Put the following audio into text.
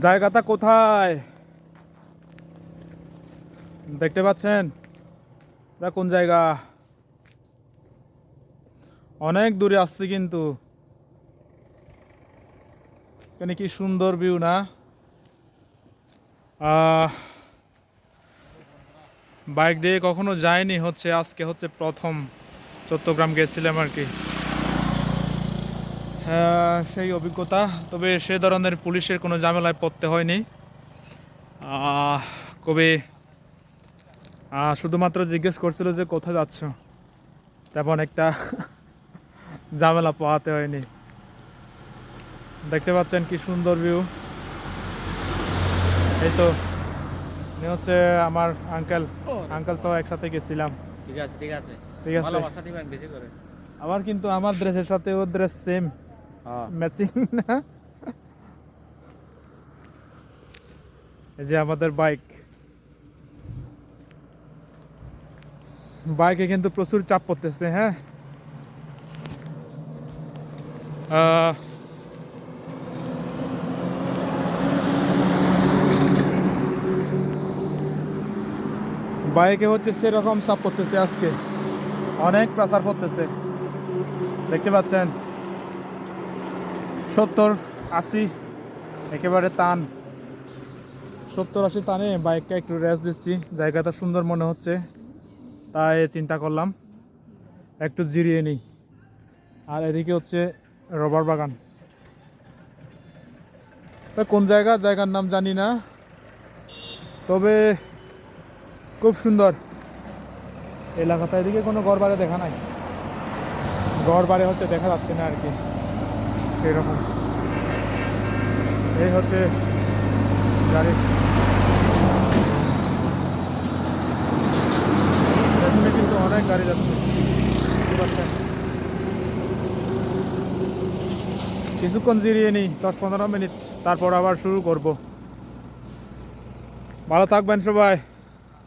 জায়গাটা কোথায় দেখতে পাচ্ছেন? এটা কোন জায়গা? অনেক দূরে আসছে কিন্তু এখানে কি সুন্দর ভিউ না? বাইক দিয়ে কখনো যায়নি, আজকে প্রথম চট্টগ্রাম গেছিলাম আর কি। সেই অভিজ্ঞতা, তবে সে ধরনের পুলিশের কোনো ঝামেলায় পড়তে হয়নি। কবি শুধুমাত্র জিজ্ঞেস করছিল যে কোথায় যাচ্ছ, তেমন একটা ঝামেলা পোহাতে হয়নি। দেখতে পাচ্ছেন কি সুন্দর ভিউ। এই তো হচ্ছে আমার আঙ্কেল সহ একসাথে গেছিলাম। ঠিক আছে ঠিক আছে ঠিক আছে, ভালোবাসা দিবেন বেশি করে। আবার কিন্তু আমার ড্রেসের সাথে ওর ড্রেস সেম, ম্যাচিং না? এই যে আমাদের বাইকে কিন্তু প্রচুর চাপ পড়তেছে। হ্যাঁ, বাইকে সেরকম চাপ পড়তেছে, আজকে অনেক প্রেসার পড়তেছে। দেখতে পাচ্ছেন 70-80 একেবারে টান। 70-80 টানে বাইকটা একটু রেস্ট দিচ্ছি, জায়গাটা সুন্দর মনে হচ্ছে, তাই চিন্তা করলাম একটু জিরিয়ে নিই। আর এদিকে রবার বাগান। কোন জায়গার নাম জানি না, তবে খুব সুন্দর এলাকাটা। এদিকে কোনো ঘর বাড়ি দেখা নাই, ঘর বাড়ি দেখা যাচ্ছে না আর কি সেরকম। এই গাড়ি, পেছনে কিন্তু অনেক গাড়ি যাচ্ছে, বুঝতে পারছেন। কিছুক্ষণ জিরিয়ে নিই, 10-15 মিনিট, তারপর আবার শুরু করব। ভালো থাকবেন সবাই।